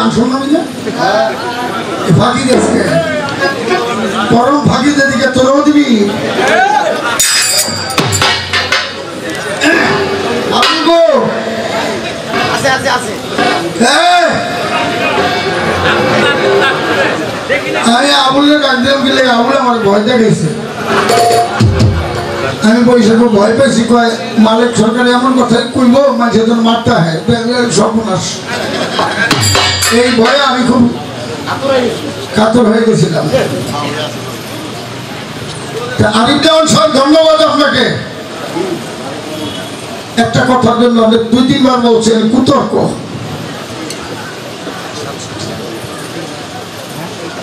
গান শুনলাম না ফাঁকি দিয়েছে পরম ফাঁকি দিকে তোরাও দিবি আমি আবুলের ডাক দিলাম গেলে আবুল আমার ভয় দেখাইছে আমি পয়সা ভয় পেয়েছি কয় মালিক সরকার এমন কথা কইব মাঝে জন মারতে হয় সর্বনাশ এই ভয়ে আমি খুব কাতর হয়ে গেছিলাম আরিফ জামান সাহেব ধন্যবাদ আপনাকে একটা কথার জন্য আপনি 2-3 বার বলছেন কুতর্ক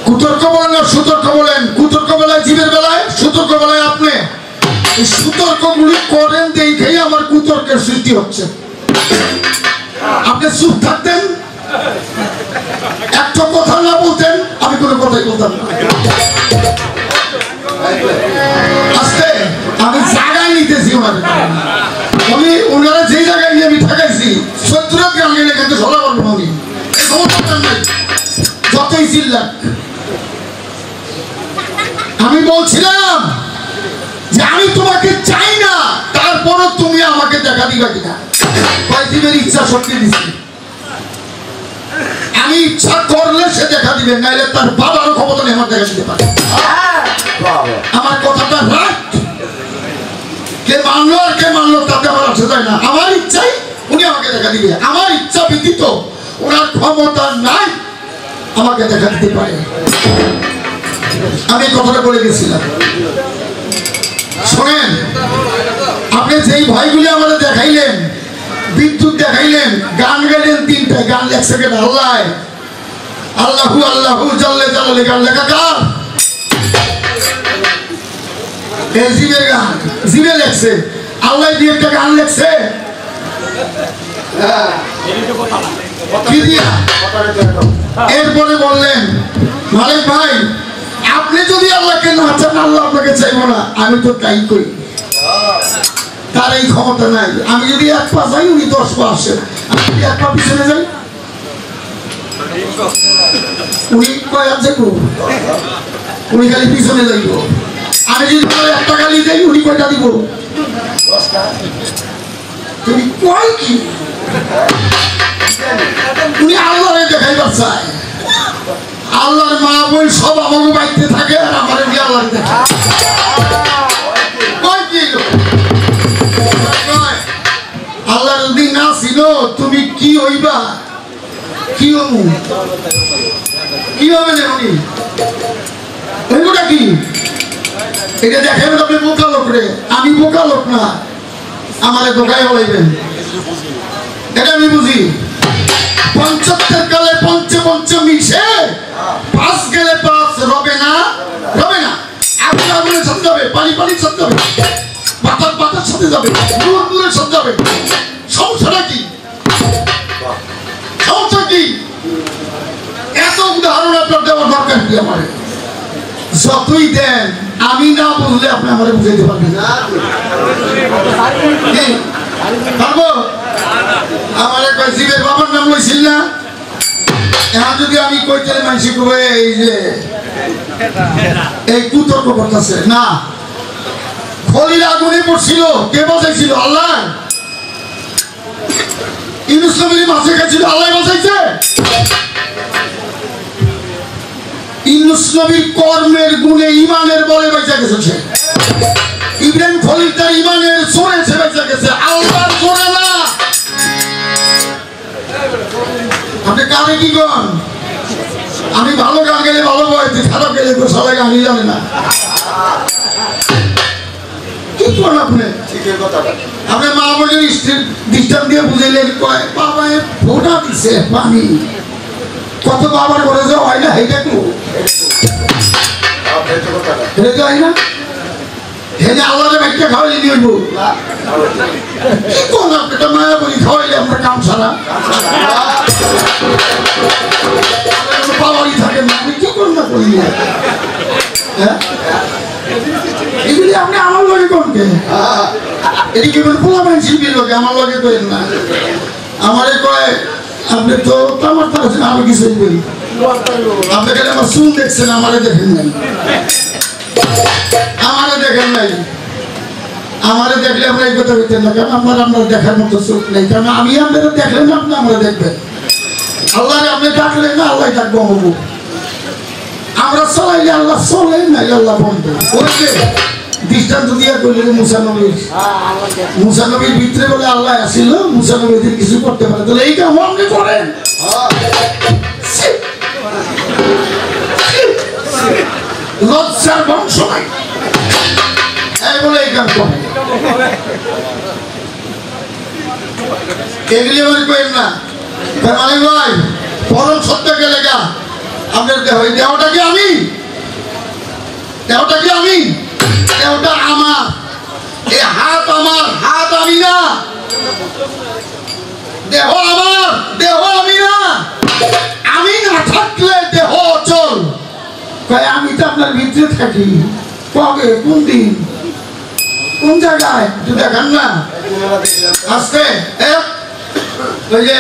কুতর্ক বলেন না সুতর্ক বলেন কুতর্ক বেলায় জীবের বেলায় সুতর্ক বেলায় আপনি এই সুতর্কগুলি করেন দেখেই আমার কুতর্কের সৃষ্টি হচ্ছে আপনি চুপ থাকতেন একটা কথা না বলতেন আমি কোনো কথাই বলতাম না আজকে আমি জায়গায় নিতেছি উনি ওনারা যে জায়গায় নিয়ে আমি ঠেকাইছি 70 গ্রাম গেলে কিন্তু সরা পারবো না উনি যতই চিল্লাক আমি বলছিলাম যে আমি তোমাকে চাই না তারপরও তুমি আমাকে দেখা দিবা কিনা জীবের ইচ্ছা শক্তি দিচ্ছি আমি ইচ্ছা করলে সে দেখা দিবে নাইলে তার বাবারও ক্ষমতা নেই আমার দেখা দিতে পারে আমার কথাটা রাইট কে মানলো আর কে মানলো তাতে আমার আসে যায় না আমার ইচ্ছাই উনি আমাকে দেখা দিবে আমার ইচ্ছা ব্যতীত ওনার ক্ষমতা নাই আমাকে দেখা দিতে পারে আমি কথাটা বলে গেছিলাম শোনেন আপনি যেই ভয়গুলি আমাদের দেখাইলেন বিদ্যুৎ দেখাইলেন গান গাইলেন 3টা গান 1 সেকেন্ড আল্লাহ আল্লাহু আল্লাহু জাল্লে জালালে গান লেখা কার এই জীবের গান জীবে লেখছে আল্লাহ দিয়ে একটা গান লেখছে এরপরে বললেন মালিক ভাই আপনি যদি আল্লাহকে না চান আল্লাহ আপনাকে চাইবো না আমি তো তাই করি তার এই ক্ষমতা নাই আমি যদি 1 পা যাই উনি 10 পা আসেন আমি যদি 1 পা পিছনে যাই উনি কয় আছে উনি খালি পিছনে যাইব আমি যদি 1 টাকা গালি দেই উনি কয়টা দিব 10টা তুমি কয় কি উনি আল্লাহরে দেখাইবার চায় আল্লাহর মা বোন সব আমাকে বাইতে থাকে আর আমার আল্লাহ দেখে আল্লাহ যদি না ছিল তুমি কি হইবা কি হবো কি হবে না উনি হইবটা কি এটা দেখেন আপনি বোকা লোক রে আমি বোকা লোক না আমারে ধোকায় হলাইবেন এটা আমি বুঝি 75 কালে পঞ্চ মিশে 5 গেলে 5 রবে না আগুন আগুনের সাথে যাবে পানির সাথে যাবে বাতার সাথে যাবে দূরের সাথে যাবে সমস্যাটা কি এত উদাহরণ আপনার দেওয়ার দরকার কি আমার যতই দেন আমি না বুঝলে আপনি আমারে বুঝাইতে পারবেন না পারবো আমার এক জীবের বাবার নাম লইছিল না এখন যদি আমি কইতে মানসি কবে এই যে এই কুতর্ক করতেছে না খলিল আগুনে পড়ছিল কে বাঁচাইছিল আল্লাহ ইউনূস নবীর মাছে গেছিল আল্লাহ বাঁচাইছে ইউনূস নবীর কর্মের গুণে ঈমানের বলে বেঁচে গেছে সে ইব্রাহিম খলিল তার ঈমানের জোরে সে বেঁচে গেছে আল্লাহর জোরে না আপনি কারে কি কন আমি ভালো গান গেলে ভালো বয়সে খারাপ গেলে তো সবাই গানই জানে না কি করেন আপনি আপনার মা বোনের দৃষ্টান দিয়ে বুঝাইলেন কয় বাবা ফোটা দিছে পানি কত বাবার করে যে হয় না এইটা একটু হয় না হেনে আল্লাহরে বাইকটা খাওয়াইলে নিয়ে হইব কি কোন আপনার মায়া বলি খাওয়াইলে আমরা কাম সারা পাওয়ারই থাকে না আপনি কি করুন না করি হ্যাঁ এগুলি আপনি আমার লগে কোনকে এটি কেবল পোলাপান শিল্পীর লোকে আমার লগে করেন না আমারে কয় আপনি তো আমার তো আমি কিছু বলি আপনি কেন আমার শুন দেখছেন আমারে দেখেন নাই আমারে দেখেন নাই আমারে দেখলে আমরা এই কথা বলতেন না কারণ আপনার দেখার মতো চোখ নেই কারণ আমি আপনারা দেখলেন না আপনি আমরা দেখবেন আল্লাহ আপনি ডাকলেন না আল্লাহ ডাকবো হবো আমরা চলাইলে আল্লাহ চলেন না আল্লাহ বন্ধ ওই দৃষ্টান্ত দিয়া করলেন মুসা নবীর ভিতরে বলে আল্লাহ আসিল মুসা নবীদের কিছু করতে পারে তাহলে এই কাম আপনি করেন লজ্জার বংশ নাই এই বলে এই কাম করেন এগুলি আমার করেন না মানে ভাই পরম সত্যকে লেখা আপনার দেহ এই দেহটা কি আমি দেহটা কি আমি দেহটা আমার এই হাত আমার হাত আমি না দেহ আমার দেহ আমি না আমি না থাকলে দেহ অচল ভাই আমি তো আপনার ভিতরে থাকি কবে কোন দিন কোন জায়গায় একটু দেখান না আজকে ওই যে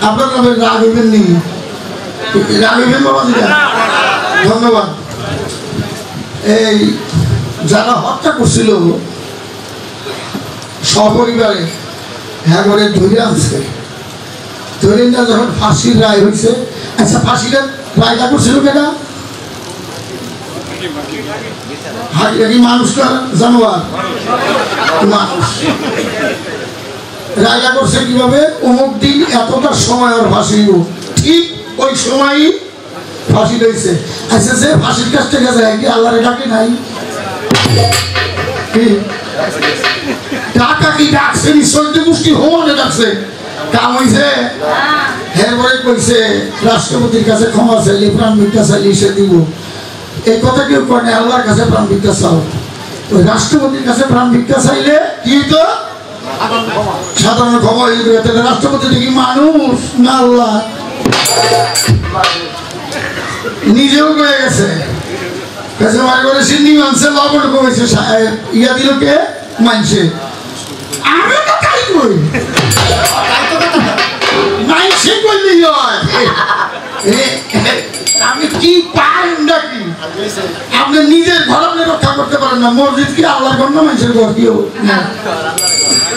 আপনার নামে রাগ হইবেন নি রাগ হইবেন বাবা ধন্যবাদ এই যারা হত্যা করছিল সপরিবারে হ্যাঁ করে ধরে আনছে ধরে না যখন ফাঁসির রায় হয়েছে আচ্ছা ফাঁসির রায়টা করছিল কেনা হাকি মানুষটা জানোয়ার মানুষ রায়টা করছে কিভাবে অমুক দিন এতটা সময় আর ফাঁসি ঠিক ওই সময়ই ফাঁসি রয়েছে আচ্ছা সে ফাঁসির কাছ থেকে যায় কি আল্লাহরে ডাকে নাই টাকা কি ডাকছে নিঃসর্দি গোষ্ঠী হোমানে ডাকছে কাম হয়েছে এরপরে কইছে রাষ্ট্রপতির কাছে ক্ষমা চাইলে প্রাণ ভিক্ষা চাইলে সে দিব এই কথা কেউ করে আল্লাহর কাছে প্রাণ ভিক্ষা চাও ওই রাষ্ট্রপতির কাছে প্রাণ ভিক্ষা চাইলে কি তো সাধারণ ক্ষমা হয়ে যাবে তাহলে রাষ্ট্রপতি কি মানুষ না আল্লাহ নিজেও করে গেছে কাছে মার করে সিন্নি মানছে লবণ কমেছে ইয়া দিল কে মানছে আমি তো তাই কই মানছে কইলি হয় আমি কি পারেন নাকি আপনি নিজের ঘর আপনি রক্ষা করতে পারেন না মসজিদ কি আল্লাহর ঘর না মানুষের ঘর কি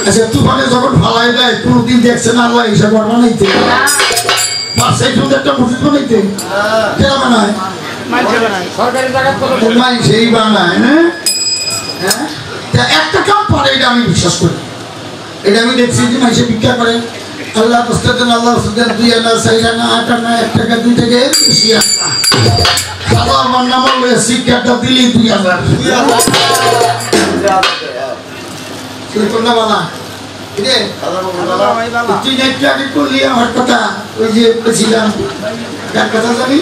আচ্ছা তুফানে যখন ফালাই দেয় কোনদিন দেখছেন আল্লাহ এসে ঘর বানাইতে পাশেই শুধু একটা মসজিদ বানাইতে কেনা বানায় সেই বানায় হ্যাঁ একটা কাম পারে এটা আমি বিশ্বাস করি এটা আমি দেখছি যে মানুষে ভিক্ষা করে আল্লাহ প্রস্তাবেন আল্লাহ প্রস্তাবেন 2 আনা 4 আনা 8 আনা 1 টাকা 2 থেকে বেশি আসা খাওয়া আমার নাম হলো শিক্ষাটা দিলি 2000 বাবা তুই একটু আগে করলি আমার কথা ওই যে বলছিলাম কার কথা জানি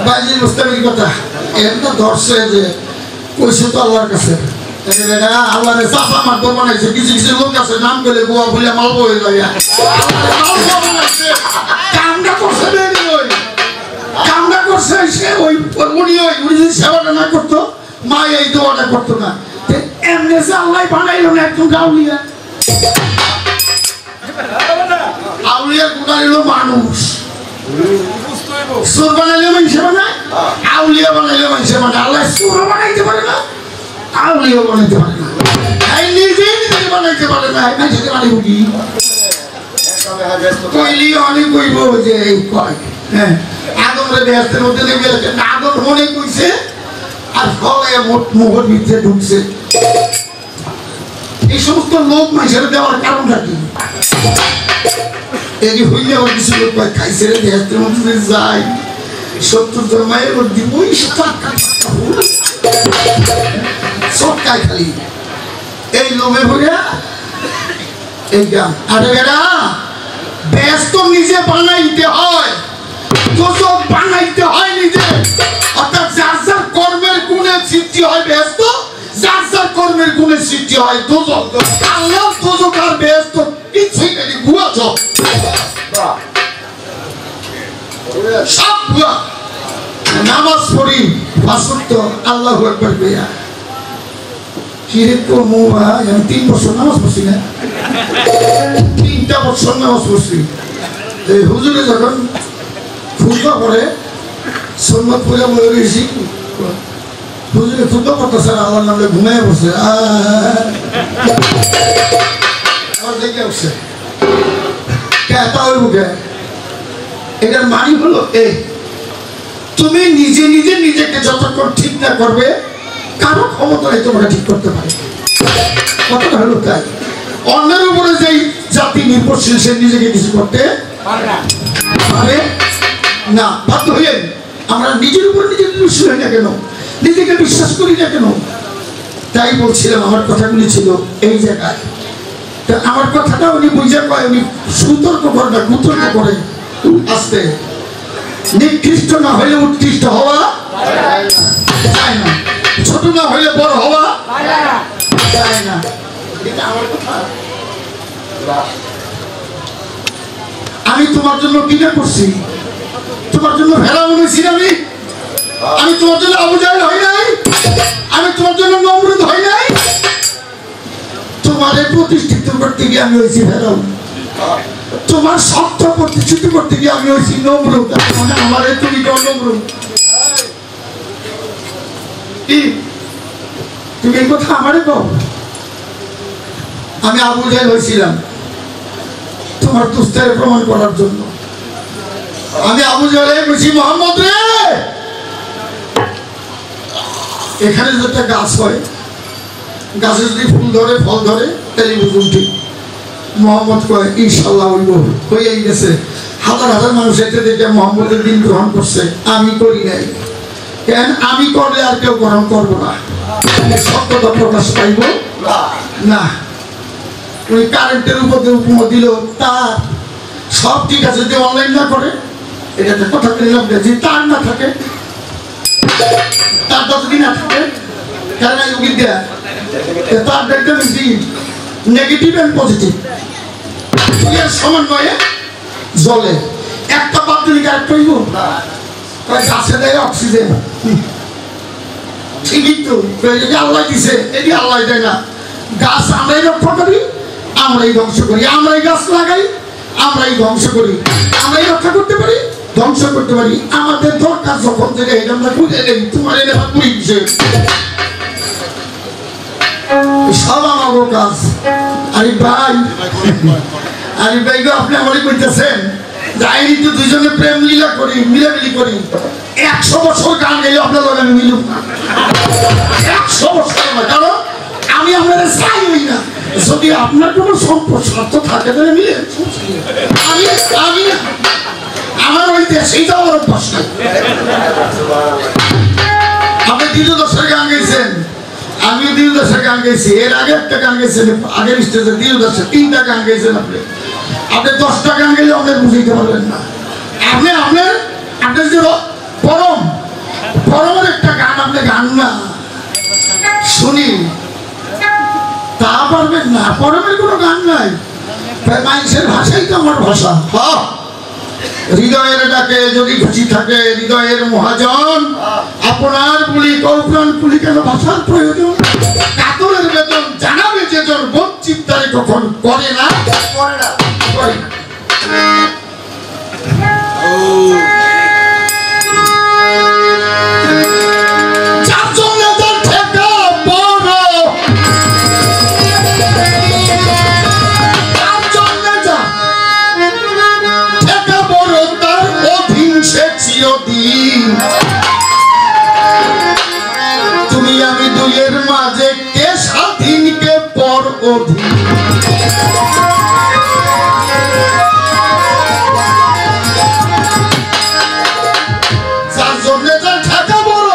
বাইজির মুস্তাফির কথা এটা ধরছে যে কইছে তো আল্লাহর কাছে আল্লাহরে চাপা মার তো বানাইছে কিছু কিছু লোক আছে নাম করে গোয়া বলে মালবো হয়ে যায় কামটা করছে কামটা করছে সে ওই উনি যদি সেবাটা না করতো মা এই দোয়াটা করতো না এমনি যে আল্লাহ বানাইলো না একদম গাউলিয়া আউলিয়ার গুণা হলো মানুষ সুর বানাইলে মানুষে বানায় আউলিয়া বানাইলে মানুষে বানায় আল্লাহ সুর বানাইতে পারে না আউলিয়া বানাইতে পারে না নিজে নিজে বানাইতে পারে না মানুষকে বানাইব কি কইলি অনেক কইব যে কয় হ্যাঁ আদমরে ব্যস্তের মধ্যে নেমে আদম মনে কইছে আর ফলে মুখের ভিতরে ঢুকছে এই সমস্ত লোক মানুষের দেওয়ার কারণটা কি এই হইলে আবার কিছু লোক খাইছে রে ব্যস্তের মধ্যে যায় 70 জন মায়ের ওর দিব সবটাই খালি এই লোভে ভরে এই গান আরে বেড়া ব্যস্ত নিজে বানাইতে হয় দোষক বানাইতে হয় নিজে অর্থাৎ যার যার কর্মের গুণে সৃষ্টি হয় ব্যস্ত যার যার কর্মের গুণে সৃষ্টি হয় দোষক আল্লাহ দোষক আর ব্যস্ত কিছুই নেই ভুয়া সব সব ভুয়া নামাজ পড়ি ফাঁসত্ব আল্লাহু আকবার কইয়া কিরে তো মোয়া আমি 3 বছর নামাজ পড়ছি না 3টা বছর নামাজ পড়ছি। এই হুজুরে যখন খুতবা পড়ে সুন্নত পড়ে বলে গেছি, হুজুরে খুতবা পড়তেছে আমার নামে ঘুমিয়ে বসে আমার দেখে আসছে কেতা ওই মুখে। এটার মানে হলো এই, তুমি নিজে নিজে নিজেকে যতক্ষণ ঠিক না করবে কারো ক্ষমতা নেই তোমাকে ঠিক করতে পারে। কতটা হলো তাই, অন্যের উপরে যেই জাতি নির্ভরশীল সে নিজেকে কিছু করতে পারে না। বাধ্য হয়ে আমরা নিজের উপর নিজে নির্ভরশীল হই না কেন, নিজেকে বিশ্বাস করি না কেন? তাই বলছিলাম আমার কথাগুলি ছিল এই জায়গায়। আমার কথাটা উনি বুঝে পায়, উনি সতর্ক করে না, কুতর্ক করে আসতে। নিকৃষ্ট না হইলে উৎকৃষ্ট হওয়া যায় না, ছোট না হইলে বড় হওয়া যায় না। এটা আমার কথা। আমি তোমার জন্য কিনা করছি, তোমার জন্য ভেড়া বলেছি আমি তোমার জন্য আবু জাহেল হই নাই, আমি তোমার জন্য নমরুদ হই নাই। তোমারে প্রতিষ্ঠিত করতে গিয়ে আমি হয়েছি ফেরাউন, তোমার সত্য প্রতিষ্ঠিত করতে গিয়ে আমি হয়েছি নমরুদ। মানে আমারে তুমি কেউ নমরুদ, তুমি এই কথা আমারে কও। আমি আবু জাহেল হয়েছিলাম তোমার দুস্তারে প্রমাণ করার জন্য। আমি আবু জাহেল বলছি মোহাম্মদ রে, এখানে যেটা গাছ হয়, গাছে যদি ফুল ধরে ফল ধরে তাই বুঝুন ঠিক। মোহাম্মদ কয় ইনশাল্লাহ হইব, হইয়াই গেছে। হাজার হাজার মানুষ এতে দেখে মোহাম্মদের দিন গ্রহণ করছে, আমি করি নাই। কেন? আমি করলে আর কেউ গ্রহণ করবো না, সত্যতা প্রকাশ পাইব না। ওই কারেন্টের উপরে উপমা দিল তার সব ঠিক আছে, যদি অনলাইন না করে এটা কথা বললাম যে তার না থাকে, তার যতদিন না থাকে কেন দেয়া তার একটা নেগেটিভ এন্ড পজিটিভ এর সমন্বয়ে জলে একটা পাত্রী কাজ করব গাছে দেয় অক্সিজেন। ঠিকই তো, আল্লাহ দিছে, এটি আল্লাহ দেয় না। গাছ আমরাই রক্ষা করি, আমরাই ধ্বংস করি, আমরাই গাছ লাগাই, আমরাই ধ্বংস করি, আমরাই রক্ষা করতে পারি, ধ্বংস করতে পারি। আমাদের দরকার যখন থেকে আমরা বুঝে নেই তোমার এনে পুরি সব আমার কাজ। আরে ভাই, আরে ভাই গো, আপনি আমারই কইতেছেন যাইনি তো দুজনে প্রেম লীলা করি, মিলামিলি করি। 100 বছর গান গাইলে আপনার লগে আমি মিলুম না, 100 বছর না। কারণ আমি আপনার চাই হই না। যদি আপনার কোনো সম্পদ স্বার্থ থাকে তাহলে মিলে আমি আমার ওই দেশেই যাওয়ার অভ্যাস নাই। আপনি দীর্ঘদশের গান গাইছেন, আমিও দীর্ঘদশের গান গাইছি। এর আগে একটা গান গাইছেন, আগের স্টেজে দীর্ঘদশে 3টা গান গাইছেন। আপনি 10টা গান গাইলে আপনার বুঝাইতে পারবেন না। আপনার যে পরমের একটা গান আপনি গান না শুনি তা পারবেন না। পরমের কোনো গান নাই, মানুষের ভাষাই তো আমার ভাষা। হৃদয়ের ডাকে যদি খুশি থাকে হৃদয়ের মহাজন, আপনার বলি কৌপ্রাণ পুলি কেন ভাষার প্রয়োজন? কাতরের বেতন জানাবে যেজন বঞ্চিত তারে কখন করে না, করে না, করে না। তুমি আমি দুইয়ের মাঝে কে স্বাধীন কে পর অধীন। যার জন্য যার ঠেকা বড়,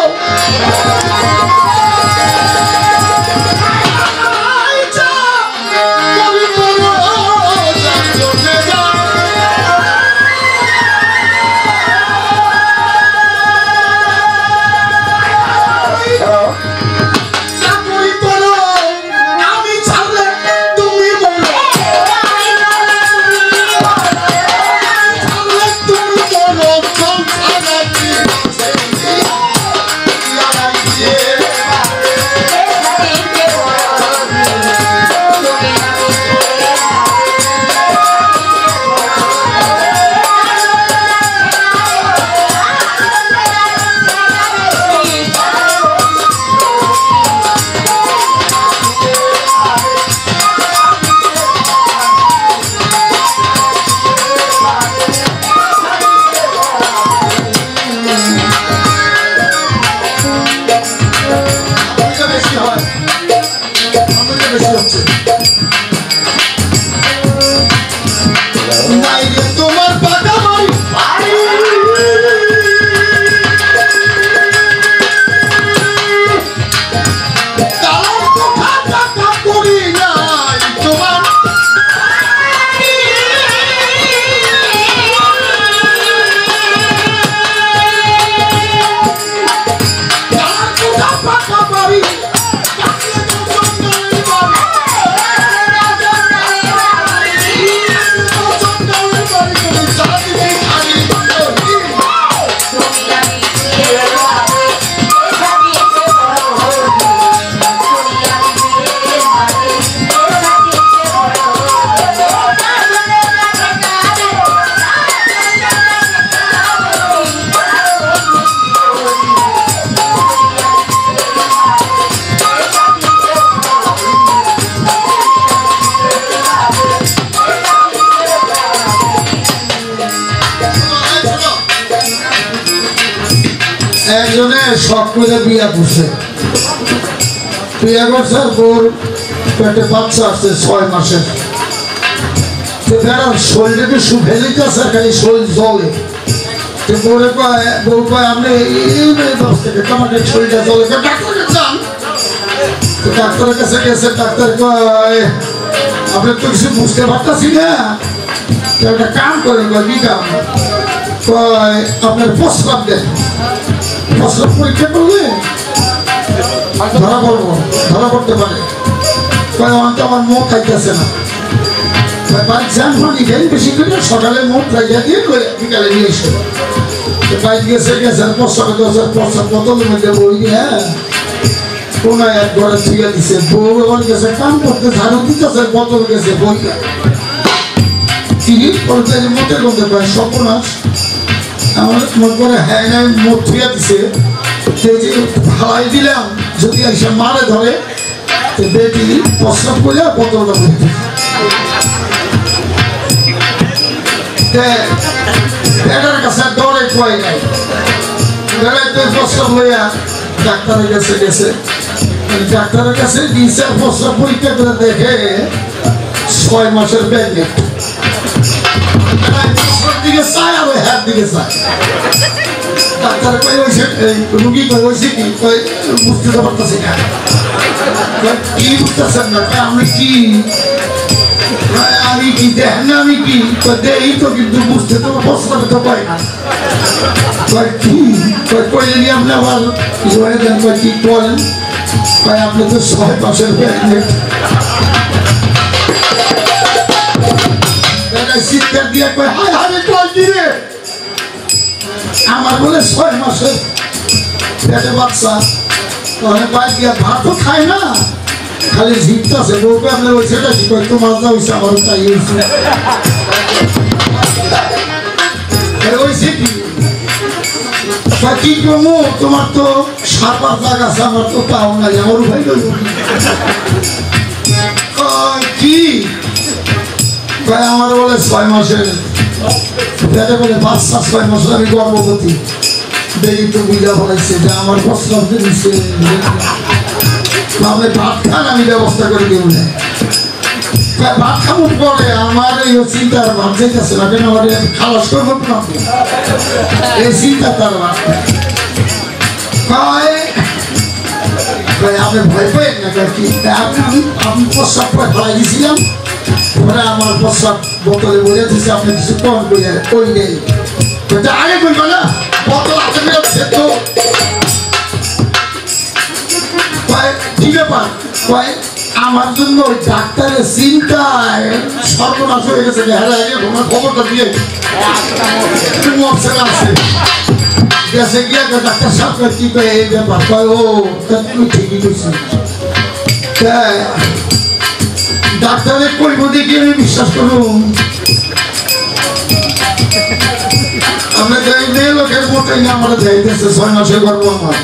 শখ করে বিয়া করছে, বিয়া করছে, বোর পেটে বাচ্চা আসছে 6 মাসের। শরীরটাকে শুভে লিতেছে, খালি শরীর জলে। বউরে কয়, বউ কয় আপনি আমাকে শরীরটা জলে, ডাক্তারের যান। ডাক্তারের কাছে গেছে, ডাক্তার কয় আপনি তো কিছু বুঝতে পারতেছি না, একটা কাম করে। কয় কি কাম? কয় আপনার প্রস্রাব দেন, প্রস্রাব পরীক্ষা করলে ধরা পড়তে পারে। কয় আমার মুখ খাইতেছে না, বাড়ি যান পানি খাই বেশি করে, সকালে মুখ লাগিয়ে দিয়ে বিকালে নিয়ে এসে বাইক গেছে গেছেন প্রস্রাব বোতলের মধ্যে বই দিয়ে কোন এক ঘরে থুয়ে দিছে। বউ আবার গেছে কাম করতে, ঝাড়ু দিতেছে, বোতল গেছে বইটা মোটের মধ্যে পায় সর্বনাশ। আমার মনে করে হ্যাঁ নাই মুখ থুয়ে দিছে, হালাই দিলাম যদি এসে মারে ধরে, বেটি প্রস্রাব করে বোতলটা বই বেটার কাছে দৌড়ে কয় নাই, বেড়াই তুই প্রস্রাব লইয়া ডাক্তারের কাছে গেছে। ডাক্তারের কাছে দিয়েছে, প্রস্রাব পরীক্ষা করে দেখে 6 মাসের প্রেগনেন্ট। দিকে চায় আর হাত দিকে চায়। ডাক্তার কই হয়েছে, রুগী কই হয়েছে কি? কই বুঝতে পারতেছি না। কি বুঝতেছেন না? আমি কি দেখেন না, আমি কি দেই তো, কিন্তু বুঝতে তো প্রস্তাবে তো পাই না। কি কইলে নিয়ে আপনি আবার কিছু হয়ে দেন, কি করেন? আপনি তো 6 মাসের প্রেগনেন্ট। চিৎকার দিয়ে কয় হায় হায় কয় কি রে, আমার বলে 6 মাসের পেটে বাচ্চা, বাইক দিয়ে ভাতও খায় না, খালি ঝিকতেছে। বউকে আপনার ওই সেটা কি কয় তোমার যা হয়েছে আমারও তাই হয়েছে। হয়েছে কি কি কমু, তোমার তো 7-8 লাখ আছে, আমার তো তাও নাই, আমার ভাই কি আমার বলে 6 মাসের পেটে বলে বাচ্চা, 6 মাসের আমি গর্ভবতী। দেখি তো বুঝা পড়াইছে যে আমার প্রস্তাব দিচ্ছে, আপনি ভাত খান আমি ব্যবস্থা করে দিব না। ভাত খাবো পরে, আমার এই চিন্তার ভাব যাইতেছে না, কেন আমার খালাস করবো না, এই চিন্তা তার ভাব। আপনি ভয় পেন না কি? আপনি প্রস্তাব করে ফেলাই দিয়েছিলাম, আমার প্রস্তাব বোতলে বলে দিচ্ছে, আপনি কিছু কম করে ওই নেই আগে বলবো না, বোতল আছে তো কি ব্যাপার? আমার জন্য ওই ডাক্তারের চিন্তায় সর্বনাশ হয়ে গেছে। খবরটা দিয়ে গেছে গিয়ে ডাক্তার সাহেব কি কয় এই ব্যাপার, কয় ও তুমি ঠিকই করছি। ডাক্তারের কইব দেখি আমি বিশ্বাস করুন, আমরা যাই মেয়ে লোকের মতোই না, আমরা যাইতেছে 6 মাসে গর্ব আমার।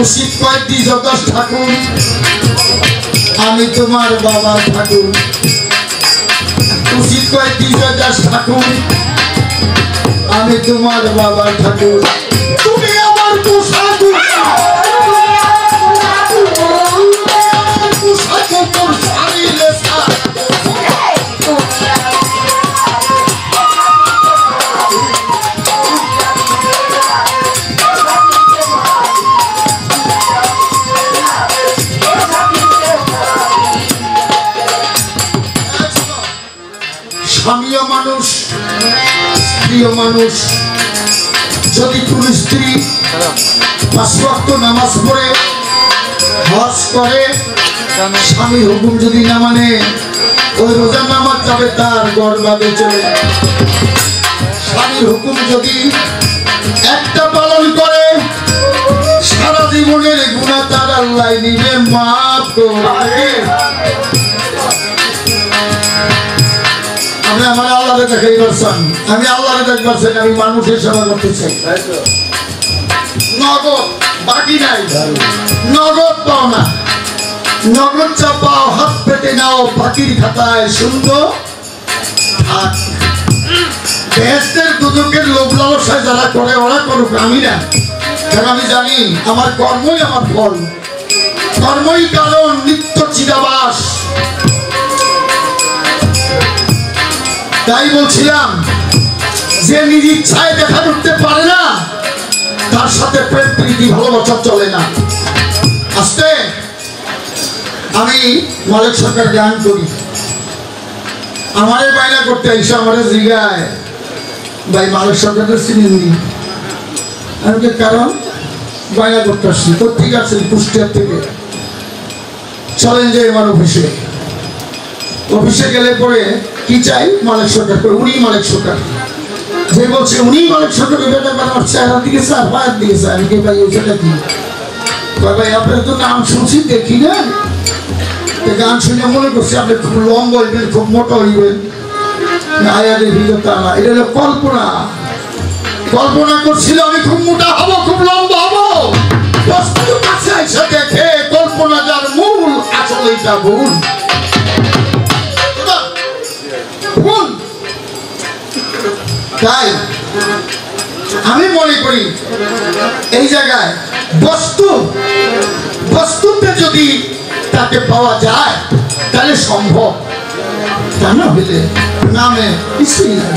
উচিত কয়েকটি জগৎ ঠাকুর, আমি তোমার বাবা ঠাকুর। উচিত কয়েকটি জগৎ ঠাকুর, আমি তোমার বাবা ঠাকুর। তুমি আমার পোষা প্রিয় মানুষ যদি কোন স্ত্রী 5 ওয়াক্ত নামাজ পড়ে হজ করে স্বামীর হুকুম যদি না মানে ওই রোজার নামাজ যাবে তার বরবাদে চলে। স্বামীর হুকুম যদি একটা পালন করে সারা জীবনের গুনাহ তার আল্লাহ নিবে মাফ করে। আপনি আমার আল্লাহকে দেখাই পারছেন, আমি আল্লাহকে দেখতে পারছেন, আমি মানুষের সেবা করতে চাই। নগদ বাকি নাই, নগদ পাও না, নগদ চা পাও হাত পেতে নাও বাকির খাতায় সুন্দর থাক। বেহেশতের দুদকের লোভ লালসায় যারা করে ওরা করুক, আমি না। কারণ আমি জানি আমার কর্মই আমার ফল, কর্মই কারণ নিত্য চিদাবাস। তাই বলছিলাম যে নিজ ইচ্ছায় দেখা করতে পারে না তার সাথে প্রেম প্রীতি ভালোবাসা চলে না। আস্তে আমি মালিক সরকার গান করি, আমারে বাইনা করতে এসে আমারে জিগায় ভাই মালিক সরকারের চিনি আমি কারণ বাইনা করতে আসছি। তো ঠিক আছে কুষ্টিয়ার থেকে চলেন যে আমার অফিসে। অফিসে গেলে পরে কি চাই মালিক সরকার, উনি মালিক সরকার। যে বলছে উনি মালিক সরকার আমার চেহারা দিকে স্যার পায়ের দিকে স্যার আমি ভাই ওইটা কি ভাই আপনার তো নাম শুনছি দেখি না, গান শুনে মনে করছি আপনি খুব লম্বা হইবেন, খুব মোটা হইবেন। আয়াদের ভিতর তা না, এটা হলো কল্পনা। কল্পনা করছিল আমি খুব মোটা হবো, খুব লম্বা হবো। বস্তুর কাছে এসে দেখে কল্পনা যার মূল আসলে এটা ভুল। তাই আমি মনে করি এই জায়গায় বস্তুতে যদি তাকে পাওয়া যায় তাহলে সম্ভব, তা না হইলে নামে কিছুই না।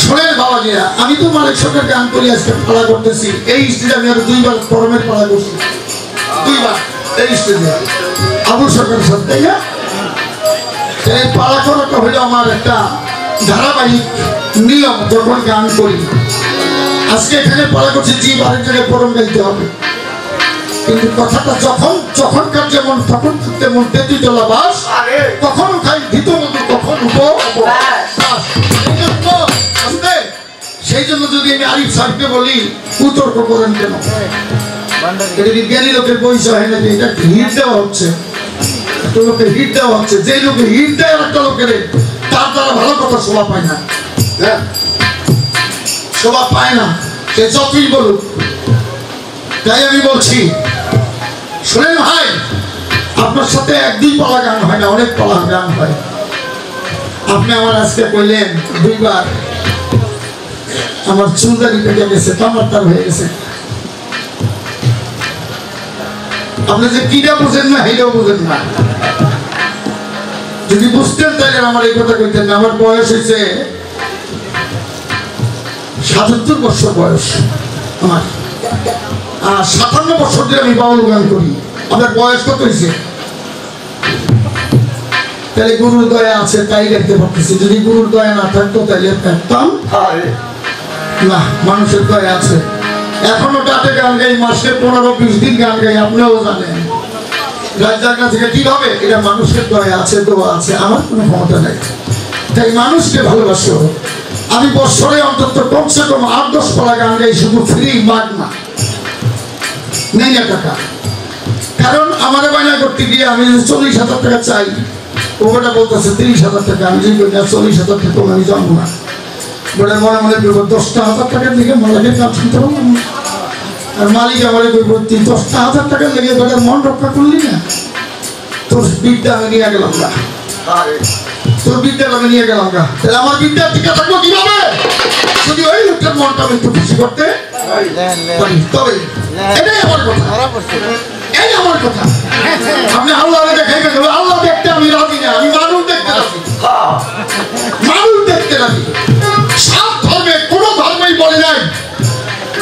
শোনেন বাবা জিয়া, আমি তো মালিক সরকার গান করি, আজকে পালা করতেছি। এই স্টেজে আমি আরো 2বার ফরমের পালা করছি, 2বার এই স্টেজে আবুল সরকারের সাথে, তাই না? এই পালা করাটা হইলো আমার একটা ধারাবাহিক নিয়ম। যখন গান করি আজকে এখানে পালা করছি, জীব আরেক জায়গায় ফরম গাইতে হবে, কিন্তু কথাটা যখনকার যেমন তখন তেমন তেতি তোলা বাস, কখনো খাই ভিত মতো কখন সেই জন্য যদি আমি আরিফ সাহেবকে বলি কুতর্ক করেন কেন, এটা বিজ্ঞানী লোকের পরিচয় হয় নাকি? এটা হিট দেওয়া হচ্ছে, একটা লোকের হিট দেওয়া হচ্ছে। যে লোকে হিট দেয় একটা লোকের তার দ্বারা ভালো কথা শোভা পায় না, শোভা পায় না, সে যতই বলুক। তাই আমি বলছি শোনেন ভাই, আপনার সাথে 1-2 পালা গান হয় না, অনেক পালা গান হয়। আপনি আমার আজকে কইলেন 2বার আমার চুলদারি পেটে গেছে, তামার তার হয়ে গেছে। আপনি যে কিটা বুঝেন না সেইটাও বুঝেন না। যদি বুঝতেন তাহলে আমার এই কথা কইতেন না। আমার বয়স হয়েছে ৭৭ বছর বয়স আমার, আর ৫৭ বছর ধরে আমি বাউল গান করি। আপনার বয়স কত হয়েছে? তাহলে গুরুর দয়া আছে তাই দেখতে পাচ্ছি। যদি গুরুর দয়া না থাকতো তাহলে থাকতাম না। মানুষের দয়া আছে। এখনো টাটে গান গাই, মাসে 15-20 দিন গান গাই, আপনিও জানেন। রাজার কাছে কিভাবে? এটা মানুষের দয়া আছে, দোয়া আছে, আমার কোনো ক্ষমতা নেই। তাই মানুষকে ভালোবাসো। আমি বছরে অন্তত কমসে কম 8-10 পালা গান গাই, শুধু ফ্রি, মাগনা, নেই না টাকা। কারণ আমার বায়না করতে গিয়ে আমি 40,000 টাকা চাই, ওটা বলতেছে 30,000 টাকা। আমি যদি 40,000 টাকা আমি জানবো না, বলে মনে মনে করবো 10,000 টাকার দিকে মালিকের কাজ শুনতে পারবো না। আর মালিক আমার করবো 10,000 টাকার লেগে বেটার মন রক্ষা করলি না, তোর বিদ্যা আমি নিয়ে গেলাম না, তোর বিদ্যা আমি নিয়ে গেলাম না। তাহলে আমার বিদ্যা টিকা থাকবো কিভাবে? যদি ওই লোকটার মনটা আমি একটু খুশি করতে পারি, তবে এটাই আমার কথা, এই আমার কথা। আপনি আল্লাহ দেখাই গেল, আল্লাহ দেখতে আমি রাজি না, আমি মানুষ দেখতে রাজি, মানুষ দেখতে রাজি। সব ধর্মে কোনো ধর্মই বলে নাই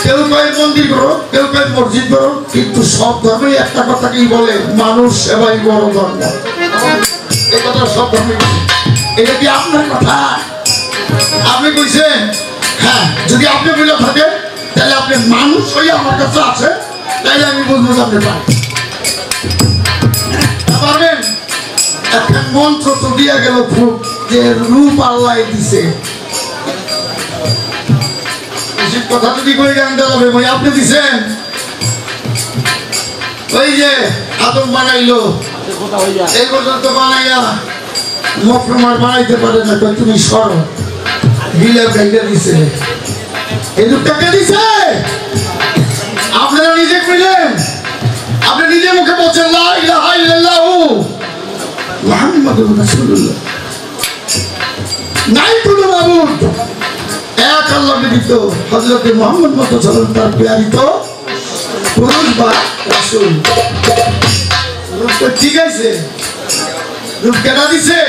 কেউ কয় মন্দির করো, কেউ কয় মসজিদ করো, কিন্তু সব ধর্মই একটা কথাকেই বলে, মানুষ সেবাই বড় ধর্ম। এই কথা সব ধর্মে। এটা কি আপনার কথা? আপনি কইছেন হ্যাঁ, যদি আপনি বলে থাকেন তাহলে আপনি মানুষ হয়ে আমার কাছে আছে, তাইলে আমি বুঝবো যে আপনি পারবেন। একটা মন্ত্র তো দিয়ে গেল খুব, যে রূপ আল্লাহ দিছে। কথা যদি করে জানতে হবে ভাই, আপনি দিছেন। ওই যে আদম বানাইলো, এই পর্যন্ত বানাইয়া মকরমার বানাইতে পারে না, তুমি সরো দিলে গাইতে দিছে। এই রূপটাকে দিছে, আপনারা নিজে কইলেন, আপনি নিজে মুখে বলছেন লা ইলাহা ইল্লাল্লাহু মুহাম্মাদুর রাসূলুল্লাহ। নাই কোনো মাবুদ, এক আল্লাহ ব্যতীত, হযরত মুহাম্মদ মুস্তাফা তার প্রিয়িত পুরুষ বা রাসূল। রূপটা ঠিক আছে, রূপ কেনা দিছে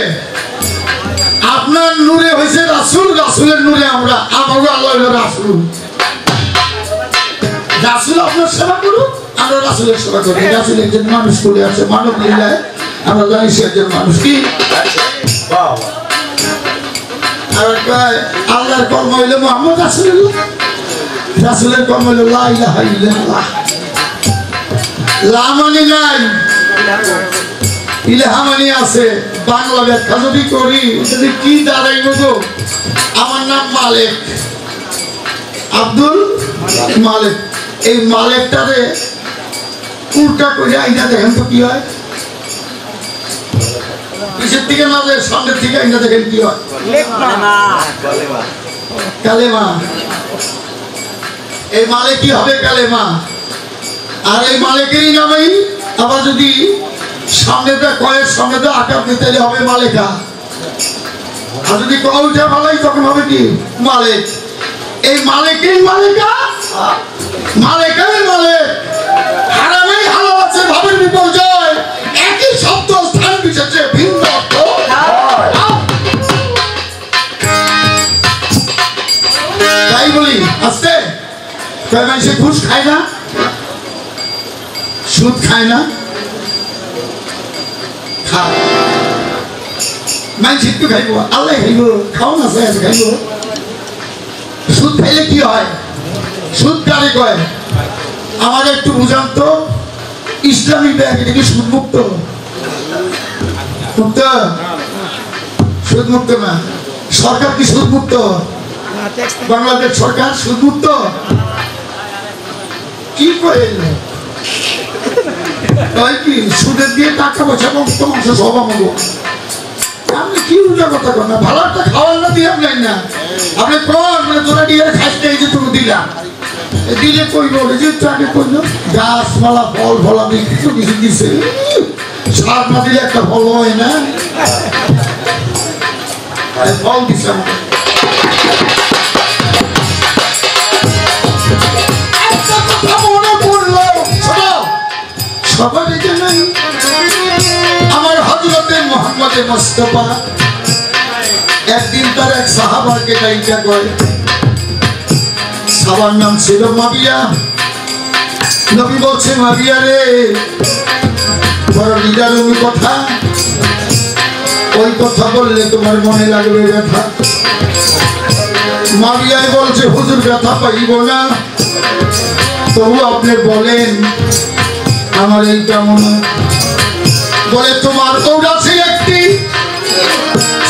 আপনার নূরে হয়েছে রাসূল, রাসূলের নূরে আমরা, আমারও আল্লাহ হলো রাসূল। রাসূল আপনার সেবা করুন, আমরা রাসূলের সেবা করি। রাসূল একজন মানুষ করে আছে, মানব লীলায় আমরা জানি সে একজন মানুষ। কি আর আল্লাহর কর্ম হইল মুহাম্মদ রাসূলুল্লাহ, রাসূলের কর্ম হইল লা ইলাহা ইল্লাল্লাহ। লা মানে নাই, ইলাহা মানে আছে। বাংলা ব্যাখ্যা যদি করি, যদি কি দাঁড়াইব গো, আমার নাম মালিক, আব্দুল মালিক। এই মালিকটারে উল্টা করে আইনা দেখেন তো কি হয়। পিছের থেকে না, সামনের থেকে আইনা দেখেন কি হয়। কালেমা। এই মালিকই হবে কালেমা। আর এই মালিকেরই নামেই আবার যদি সামনেটা কয়ের সামনেটা আকার দিতে হবে মালিকা, আর যদি কউটা ভালাই তখন হবে কি মালিক। এই মালিকের মালিকা, মালিকের মালিক। হারামেই হালাল আছে, ভাবের বিপর্যয়, একই শব্দ স্থান বিশেষে ভিন্ন অর্থ। তাই বলি আস্তে, সে ঘুষ খায় না, সুদ খায় না, একটু খাইব, আল্লাহ খাইব, খাও না খাইব। সুদ খাইলে কি হয়? সুদ কারে কয়? আমার একটু বুঝান তো, ইসলামী ব্যাংক এটা কি সুদ মুক্ত? মুক্ত? সুদ মুক্ত না। সরকার কি সুদ মুক্ত? বাংলাদেশ সরকার সুদ মুক্ত? কি করে কি সুদের দিয়ে টাকা পয়সা মুক্ত মাংস সব আমাকে। আপনি কি উল্টা কথা কন না, ভালো একটা খাওয়ার না দিয়ে আপনি না, আপনি কন মানে তোরা দিয়ে খাইতে এই যে তুমি দিলাম, দিলে কইল যে আগে কইল গাছপালা ফল ফল আমি কিছু কিছু দিছে, সার না দিলে একটা ফল হয় না, ফল দিছে আমাকে। একটা কথা মনে পড়লো, সবাই জানেন আমার হযরতে মুহাম্মদ মুস্তাফা একদিন তার এক সাহাবাকে ডাইকা কয়, সাহাবার নাম ছিল মাবিয়া। নবী বলছে, মাবিয়া রে, বড় নিদারুণ কথা, ওই কথা বললে তোমার মনে লাগবে ব্যথা। মাবিয়ায় বলছে, হুজুর ব্যথা পাইব না, তবু আপনি বলেন আমার এই কেমন। বলে, তোমার ঔদাসী একটি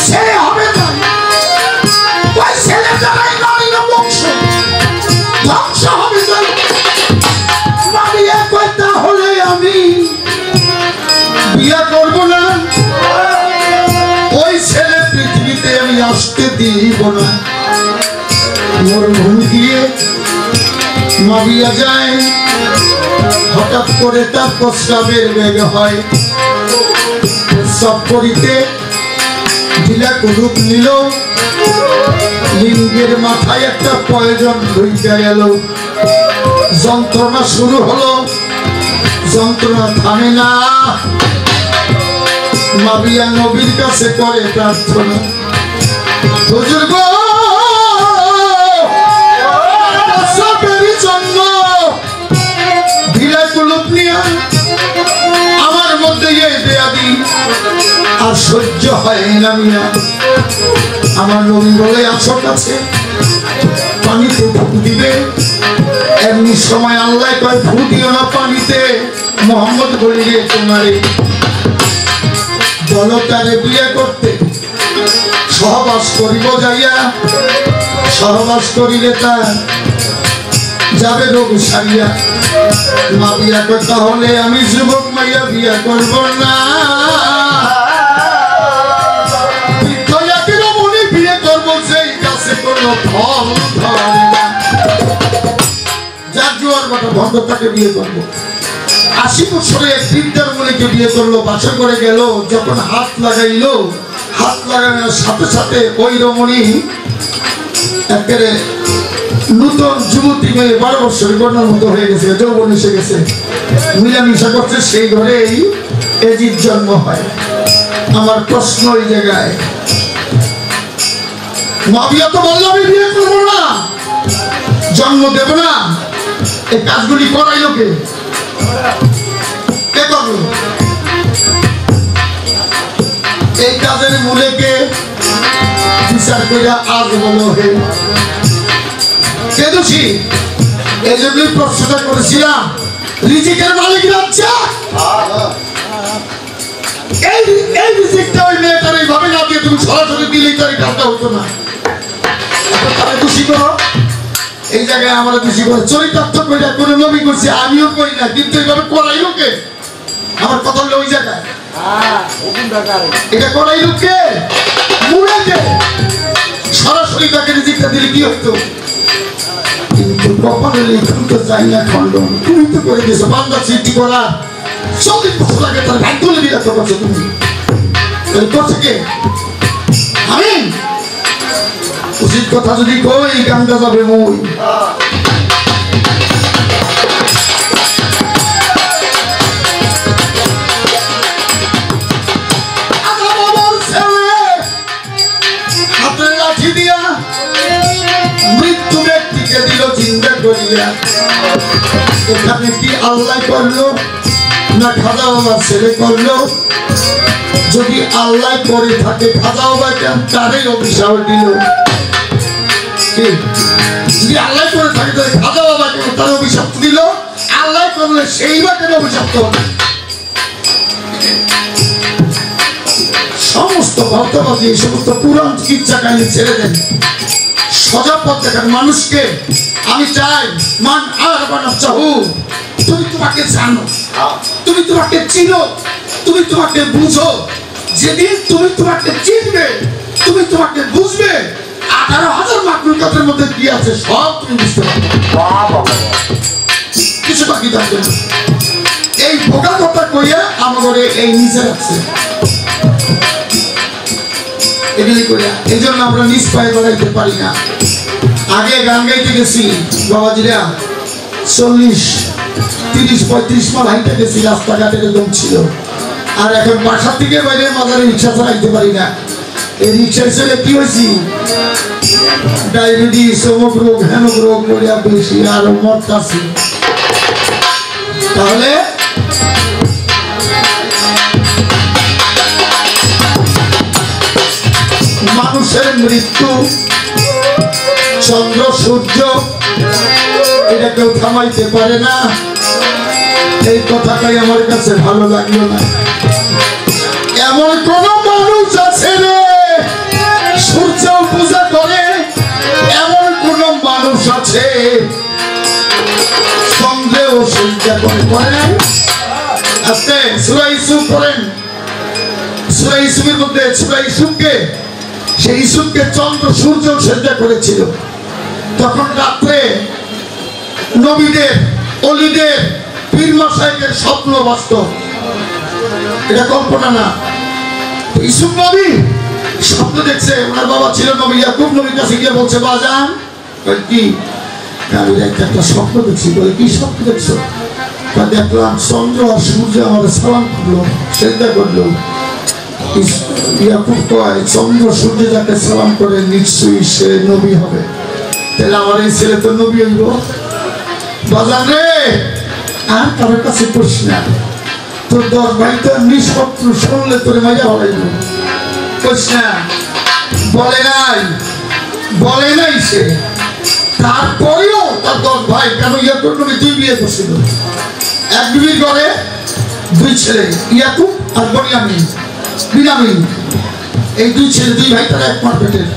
সে হবে না, ওই ছেলে দ্বারাই নারীর বংশ ধ্বংস হবে না। মারিয়া কয়, তাহলে আমি বিয়ে করব না, ওই ছেলে পৃথিবীতে আমি আসতে দিব না। মরুভূমি দিয়ে মাবিয়া যায়, হঠাৎ করে তার প্রস্রাবের বেগ হয়, প্রস্রাব করিতে ঢিলা কুরুপ নিল, লিঙ্গের মাথায় একটা প্রয়োজন ঢুকে গেল। যন্ত্রণা শুরু হলো, যন্ত্রণা থামে না। মাবিয়া নবীর কাছে করে প্রার্থনা, হুজুর গো, প্রস্রাবের জন্য ঢিলা কুলুপ নিয়ে আমার মধ্যে বেয়াদি আর সহ্য হয় না মিয়া। আমার নবী বলে, আসো কাছে, পানিতে ফু দিবে, এমনি সময় আল্লাহ কয় ফু দিও না পানিতে, মোহাম্মদ বলিলে তোমারে বলো তারে বিয়ে করতে। সহবাস করিব যাইয়া, সহবাস করিলে তার যাবে রোগ সারিয়া। মা বিয়া করতে হলে আমি যুবক মাইয়া বিয়া করব না, বিয়ে করব সেই গাছে কোনো ফল ধরে না। যার জোয়ার বাটা ভণ্ড তাকে বিয়ে করবো। 80 বছরে এক বৃদ্ধার মনিকে বিয়ে করলো, বাসা করে গেল। যখন হাত লাগাইলো, হাত লাগানোর সাথে সাথে ওই রমণী একেবারে নূতন যুবতী মেয়ে 12 বছরের কন্যার মতো হয়ে গেছে, যৌবন এসে গেছে, মিলামিশা করছে। সেই ঘরেই এজির জন্ম হয়। আমার প্রশ্ন ওই জায়গায়, মাবিয়া তো বললো আমি বিয়ে করবো না, জন্ম দেব না, এই কাজগুলি করাইলো কে? কে করলো এই কাজের মূলে? কে বিচার করে আজ বলো হে কে দোষী? এই জন্যই প্রশ্নটা করেছিলাম, রিজিকের মালিক রাজ্জাক। এই রিজিকটা ওই মেয়েটার এইভাবে না দিয়ে তুমি সরাসরি দিলেই তো এই কাজটা হতো না। তারা দোষী করো, এই জায়গায় আমরা দোষী করে চরিতার্থ করে কোনো নবী করছি, আমিও করি না, কিন্তু এইভাবে করাইলো কে? আমার কথা হলো ওই জায়গায় এটা করাইলো কে? মুড়ে কে? সরাসরি তাকে রিজিকটা দিলে কি হতো? কিন্তু কপালের এইখান তো যাই না খণ্ডন, তুমি তো করে দিয়েছো। বান্দা সৃষ্টি করা 40 বছর আগে তার ভাই তুলে দিয়ে করছো তুমি, করছে কে? আমি উচিত কথা যদি কই গানটা যাবে মই। হাতে লাঠি দিয়া মৃত্যু ব্যক্তিকে দিল চিন্তা করিয়া। এখানে কি আল্লাহ করলো না খাজা বাবার ছেলে করলো? যদি আল্লাহ করে থাকে খাজা বাবা কেন তারই অভিশাপ দিল? যদি আল্লাহ করে থাকে তাহলে খাজা বাবা কেন তার অভিশাপ দিল? আল্লাহ করলে সেই বা কেন অভিশপ্ত হবে? সমস্ত ভক্তবাদী এই সমস্ত পুরাণ চিকিৎসা কাহিনী ছেড়ে দেন, সোজা পথ দেখান মানুষকে। আমি চাই মান আর বানাচ্ছাহু, তুমি তোমাকে জানো, তুমি তোমাকে চিনো, তুমি তোমাকে বুঝো। যেদিন তুমি তোমাকে চিনবে, তুমি তোমাকে বুঝবে, 18,000 মাকলুকাতের মধ্যে কি আছে সব তুমি বুঝতে পারবে, কিছু বাকি থাকবে না। এই বোকা কথা কইয়া আমাদের এই নিচে রাখছে এগুলি করিয়া, এই জন্য আমরা নিজ পায়ে দাঁড়াইতে পারি না। আগে গান গাইতে গেছি বাবাজিরা 40, 30, 35 মাইল হাইটে গেছি, রাস্তাঘাট এরকম ছিল। আর এখন বাসা থেকে বাইরে মাজারে রিক্সা চালাইতে পারি না। এই রিক্সা চলে কি হয়েছি, ডায়াবেটিস, অমুক রোগ, হেমক রোগ করিয়া বেশি আর মরতাছি। তাহলে মানুষের মৃত্যু, চন্দ্র সূর্য এটা কেউ থামাইতে পারে না। এই কথাটাই আমার কাছে ভালো লাগলো না। এমন কোন মানুষ আছে রে সূর্য পূজা করে, এমন কোন মানুষ আছে চন্দ্রেও সূর্যা করে। আস্তে সূরা ইউসুফ পড়েন, সূরা ইউসুফের মধ্যে সূরা ইউসুফকে, সেই ইউসুফকে চন্দ্র সূর্য সেজদা করেছিল। তখন রাত্রে নবীদের, অলিদের, পীর মাশায়েখের স্বপ্ন বাস্তব, এটা কল্পনা না। ইউসুফ নবী স্বপ্ন দেখছে, ওনার বাবা ছিল নবী ইয়াকুব, নবীর কাছে গিয়ে বলছে বাজান কি আমি একটা স্বপ্ন দেখছি। বলে কি স্বপ্ন দেখছো? দেখলাম চন্দ্র আর সূর্য আমার সালাম করলো, সেজদা করলো। ইয়াকুব কয় চন্দ্র সূর্য যাকে সালাম করে নিশ্চয়ই সে নবী হবে, তাহলে আমার এই ছেলে তো নবী হইব। বাজান রে আর কারোর কাছে করিস না, তোর 10 ভাই তো নিষ্পত্র শুনলে তোর মজা হইব, করিস না। বলে নাই সে, তারপরেও তার 10 ভাই, কেন ইয়াকুব নবী 2 বিয়ে করছিল। এক বিবির ঘরে 2 ছেলে, ইয়াকুব আর বিনামিন। এই 2 ছেলে 2 ভাই, তারা 1 মাস পেটের।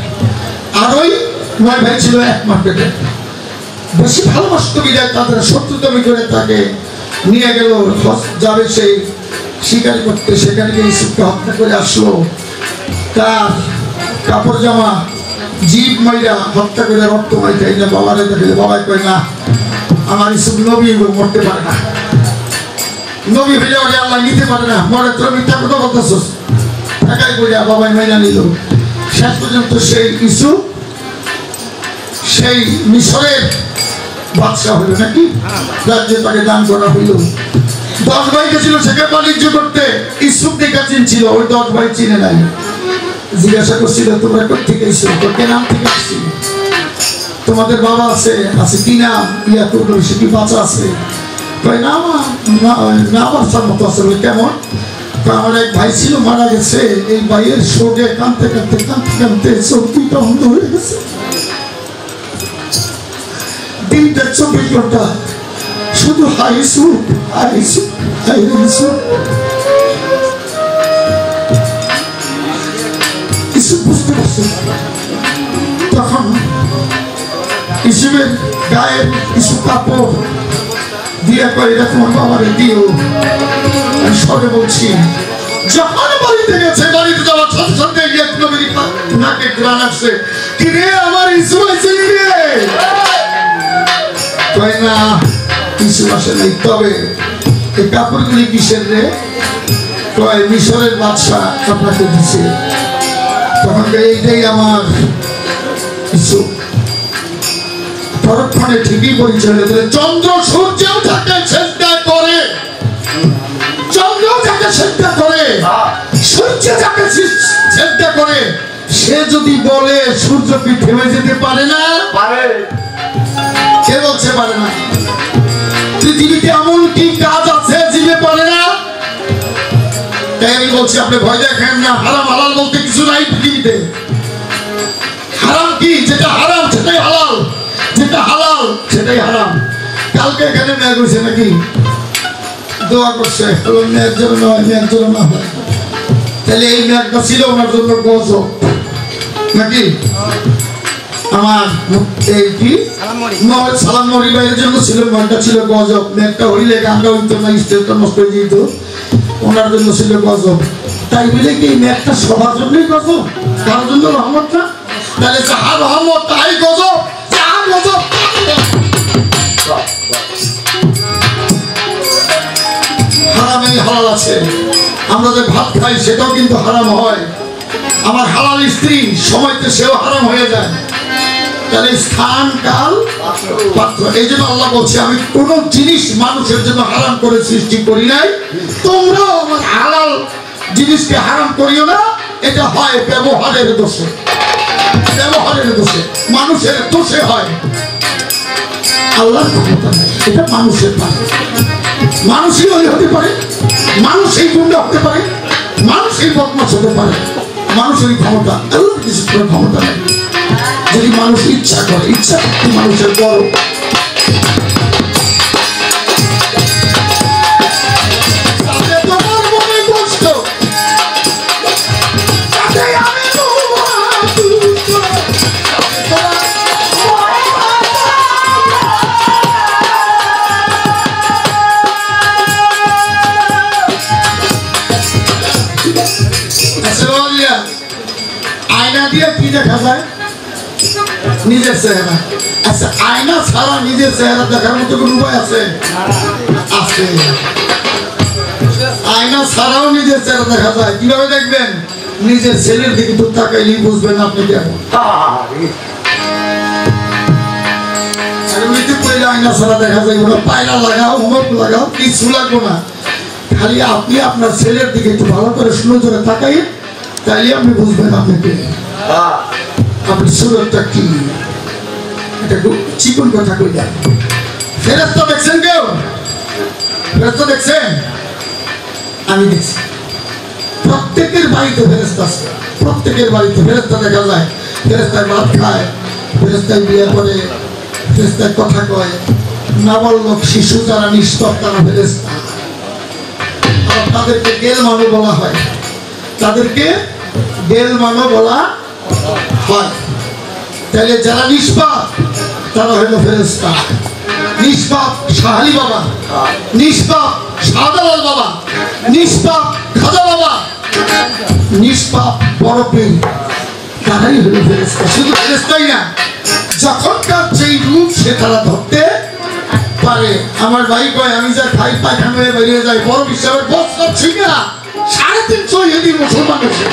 আর ওই 9 ভাই ছিল 1 মাস পেটের। বেশি ভালোবাসত বিদায় তাদের শত্রুতামি করে তাকে নিয়ে গেল, যাবে সেই শিকারি করতে। সেখানে গিয়ে ইউসুফকে হত্যা করে আসলো। তার কাপড় জামা জীব মাইরা হত্যা করে রক্ত মাইখাই না বাবারে দেখলে। বাবাই কয় না, আমার ইউসুফ নবী মরতে পারে না, নবী হইলে ওরে আল্লাহ নিতে পারে না, মরে তোর মিথ্যা কথা বলতেছস। একাই কইরা বাবাই মাইনা নিল। শেষ পর্যন্ত সেই ইউসুফ সেই মিশরের বাদশাহ হইল নাকি, রাজ্যে তাকে দান করা হইল। 10 ভাই গেছিল সেখানে বাণিজ্য করতে। ইউসুফ দেখা চিনছিল, ওই 10 ভাই চিনে নাই। জিজ্ঞাসা করছিল, তোমরা কোথেকে এসেছো? তোকে নাম থেকে আসছি। তোমাদের বাবা আছে? আছে। কি নাম? ইয়াকুব নবী। সে কি বাচ্চা আছে? কয় না, না বাচ্চার মতো আছে। কেমন? আমার এক ভাই ছিল, মারা গেছে। এই ভাইয়ের শোকে কাঁদতে কাঁদতে চোখ 2টা অন্ধ হয়ে গেছে। 24 ঘন্টা শুধু হাইসু বুঝতে পারছে। তখন ইসুফের গায়ে কিছু কাপড় দিয়ে কয়, এটা তোমার বাবারে দিও। আমি সরে বলছি, যখন বাড়িতে গেছে, বাড়িতে যাওয়ার সাথে সাথে নাকে গ্রান আসছে। কি রে, আমার ইসু আছে রে? কয় না, কিছু আসে নাই। তবে এই কাপড়গুলি কিসের রে? কয় মিশরের বাদশা আপনাকে দিছে। তখন এইটাই আমার কিছু। পরক্ষণে ঠিকই পরিচয় হয়ে চন্দ্র সূর্যও যাকে চেষ্টা করে, চন্দ্র যাকে চেষ্টা করে, সূর্য যাকে চেষ্টা করে, সে যদি বলে সূর্য কি থেমে যেতে পারে না? পারে। কে বলছে পারে না? পৃথিবীতে এমন কি কাজ আছে জীবে পারে না? তাই আমি বলছি, আপনি ভয় দেখেন না। হারাম হালাল বলতে কিছু নাই পৃথিবীতে। হারাম কি? যেটা হারাম সেটাই হালাল, যেটা হালাল সেটাই হারাম। কালকে এখানে মেয়ে করছে নাকি, দোয়া করছে মেয়ের জন্য নয়, মেয়ের জন্য না হয়। তাহলে এই মেয়েটা ছিল ওনার জন্য গজব নাকি? আমার এই কি সালাম মরি ভাইয়ের জন্য ছিল, মনটা ছিল গজব। মেয়েটা হইলে গানটা হইতো না, স্টেজটা নষ্ট হয়ে যেত, ওনার জন্য ছিল গজব। তাই বলে কি মেয়েটা সবার জন্যই গজব, কারোর জন্য রহমত না? তাহলে যাহা রহমত তাই গজব, যাহা গজব। হারামেই হালাল আছে। আমরা যে ভাত খাই সেটাও কিন্তু হারাম হয়। আমার হালাল স্ত্রী সময়তে সেও হারাম হয়ে যায়। তাহলে স্থান কাল পাত্র। এই জন্য আল্লাহ বলছে, আমি কোন জিনিস মানুষের জন্য হারাম করে সৃষ্টি করি নাই, তোমরাও আমার হালাল জিনিসকে হারাম করিও না। এটা হয় ব্যবহারের দোষে, ব্যবহারের দোষে, মানুষের দোষে হয়। আল্লাহর ক্ষমতা নেই, এটা মানুষের পারে। মানুষই ওই হতে পারে, মানুষই গুন্ডা হতে পারে, মানুষই বদমাশ হতে পারে। মানুষের ক্ষমতা, আল্লাহর কিছু ক্ষমতা নেই। যদি মানুষ ইচ্ছা করে, ইচ্ছা শক্তি মানুষের বড়। আয়না দিয়ে কি দেখা যায়? নিজের চেহারা। আচ্ছা, আয়না ছাড়া নিজের চেহারা দেখার মতো কোন উপায় আছে? আছে। আয়না ছাড়াও নিজের চেহারা দেখা যায়। কিভাবে দেখবেন? নিজের ছেলের দিকে তো তাকাইলেই বুঝবেন আপনি কেমন। আয়না ছাড়া দেখা যায় না। পায়রা লাগাও, হোমওয়ার্ক লাগাও, কিছু লাগবো না। খালি আপনি আপনার ছেলের দিকে একটু ভালো করে সুন্দর তাকাই, তাইলে আপনি বুঝবেন আপনাকে আপনার সুরতটা কি। এটা চিকন কথা কইলা। ফেরেশতা দেখছেন কেউ? ফেরেশতা দেখছেন? আমি দেখছি। প্রত্যেকের বাড়িতে ফেরেশতা আছে, প্রত্যেকের বাড়িতে ফেরেশতা দেখা যায়। ফেরেশতায় ভাত খায়, ফেরেশতায় বিয়ে করে, ফেরেশতার কথা কয় নাবালক শিশু যারা নিষ্পাপ তারা ফেরেশতা, আর তাদেরকে গেলমানো বলা হয়, তাদেরকে গেলমানো বলা হয়। তাহলে যারা নিষ্পাপ তারা হলো ফেরেশতা। নিষ্পাপ শাহালি বাবা, নিষ্পাপ শাহজালাল বাবা, নিষ্পাপ খাজা বাবা, নিষ্পাপ বড় পীর, তারাই হলো ফেরেশতা। শুধু ফেরেশতাই না, যখনকার যেই রূপ সে তারা ধরতে পারে। আমার ভাই কয় আমি যা খাই পায়খানা হয়ে বেরিয়ে যাই, বড় বিশ্বের বস্ত্র ছিল না 350 ইহুদি মুসলমান এসে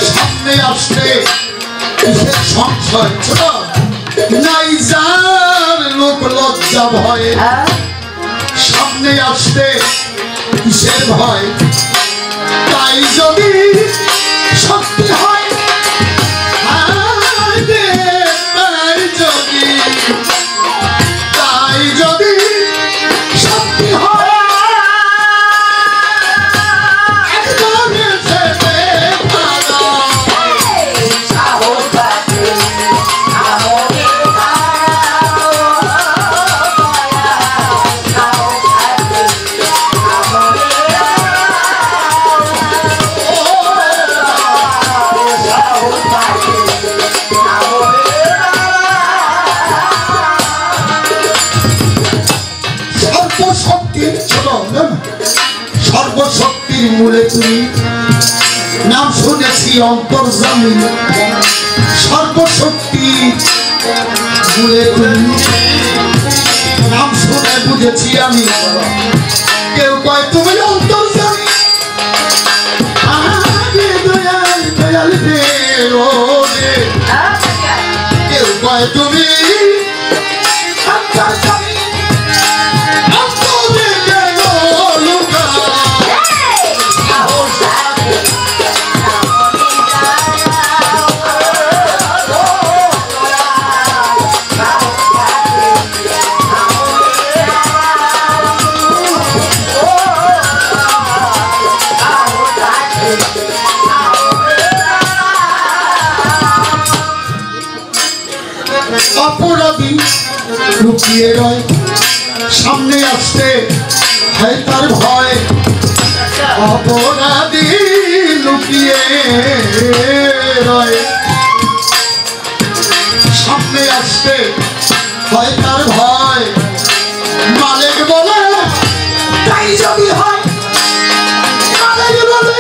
সামনে আসতে সংশয় নাই, যার লোক লজ্জা ভয়ে সামনে আসতে কিসের ভয়? তাই যদি সত্যি হয়, তাই যদি সত্যি হয়, সর্বশক্তির মূলে তুমি নাম শুনেছি অন্তর্যামী, সর্বশক্তি মূলে তুমি নাম শুনে বুঝেছি আমি। কেউ কয় তুমি অন্তর্যামী, দয়াল দয়াল কেউ কয় তুমি অপরাধী লুকিয়ে রয় সামনে আসতে হয় তার ভয় অপরাধী লুকিয়ে রয় সামনে আসতে হয় তার ভয় মালিক বলে তাই যদি হয় মালিক বলে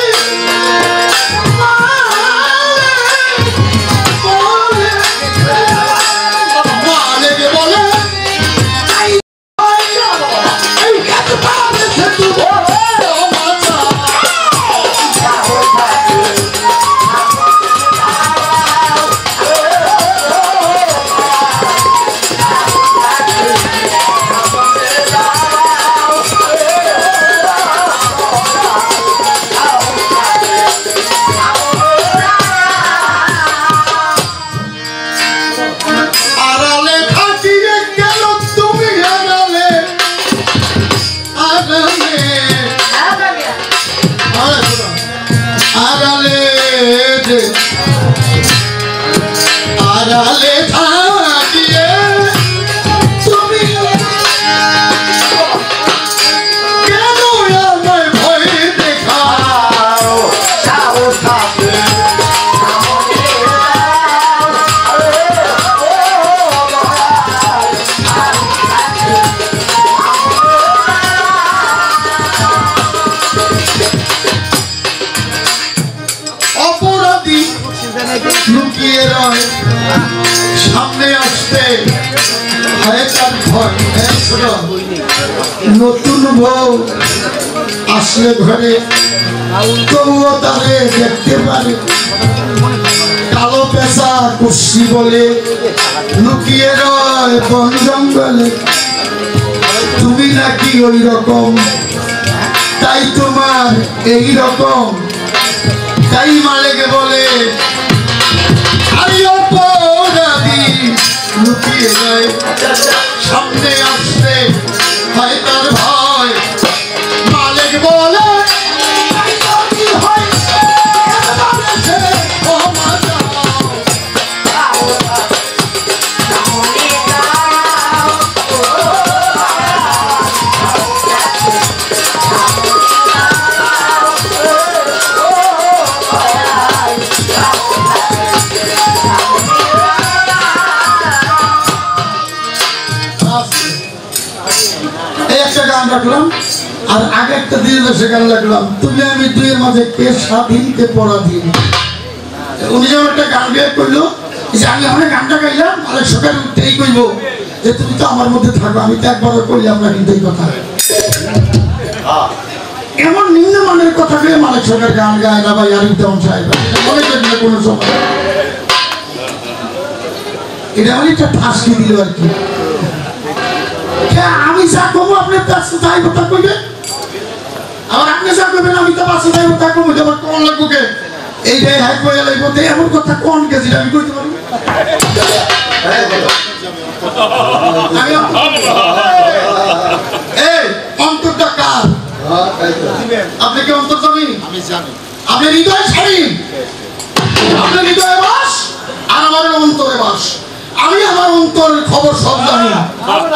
লুকিয়ে রয় সামনে আসতে হয় তার ভয় নতুন বউ আসলে ঘরে তবুও তারে দেখতে পারে কালো পেশা কুর্সি বলে লুকিয়ে রয় বন জঙ্গলে তুমি নাকি ওই রকম তাই তোমার এই রকম তাই মালিকে বলে অপরাধী লুকিয়ে যায় সামনে আসতে হয় তার ভয় মালিক বলে আর আগে একটা দিয়ে গান লাগলাম তুমি আমি দুইয়ের মাঝে কে স্বাধীন কে পরাধীন উনি যেমন একটা গান বের করলো যে আমি অনেক গানটা গাইলাম আরেক সকালে উঠতেই কইব যে তুমি তো আমার মধ্যে থাকো আমি তো একবারও করলাম না কিন্তু এই কথা এমন নিম্নমানের কথা বলে মালিক সরকার গান গায় না ভাই আরিফ দেওয়ান সাহেব মনে করেন না কোনো সময় এটা আমার একটা ফাঁসি দিল আর কি আমি যা কমো আপনার তাই কথা কইবে আবার আপনি যা করবেন আমি তো বাসে তাই কথা কমো আমার কোন লাগবো কে এইটাই হাই কইয়া লাগবো এমন কথা কোন কেজি আমি কইতে পারি এই অন্তরটা কার আপনি কি অন্তর্জামী আমি জানি আপনি হৃদয় স্বাধীন আপনি হৃদয়ে বাস আর আমার অন্তরে বাস আমি আমার অন্তরের খবর সব জানি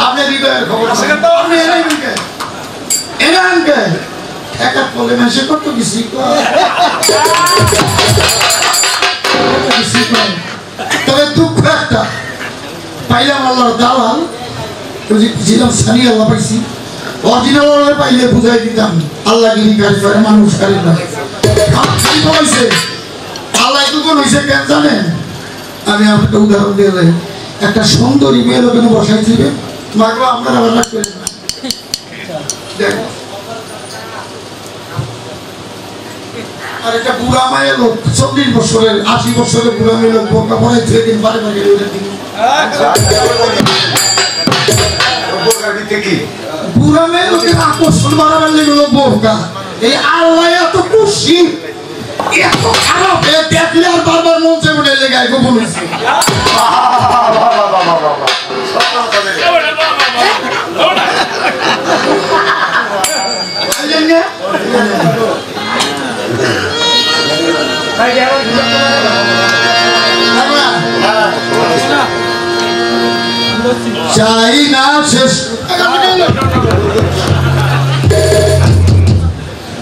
আপনি হৃদয়ের খবর আপনি এনানকে একা বলে মেসে কত কিছু তবে দুঃখ একটা পাইলাম আল্লাহর দালাল ছিলাম সানি আল্লাহ পাইছি অরিজিনাল পাইলে বুঝাই দিতাম আল্লাহ গিরি কাজ করে মানুষ কারি না আল্লাহ এটুকুন হয়েছে কেন জানেন আমি আপনাকে উদাহরণ দিয়ে যাই একটা সুন্দরী মেয়ে লোকের বসাই দিবে মাগো আপনারা আবার রাগ করেন না দেখো আর একটা বুড়া মায়ের লোক 40 বছরের 80 বছরের বুড়া মেয়ে লোক বোকা পরে 3 দিন বারে বারে বুড়া মেয়ে লোকের আকর্ষণ বাড়াবার লেগে বোকা এই আল্লাহ এত খুশি এত খারাপ দেখলে আর বারবার মন চেপে লেগে গোপন হয়েছে চাই না শেষ।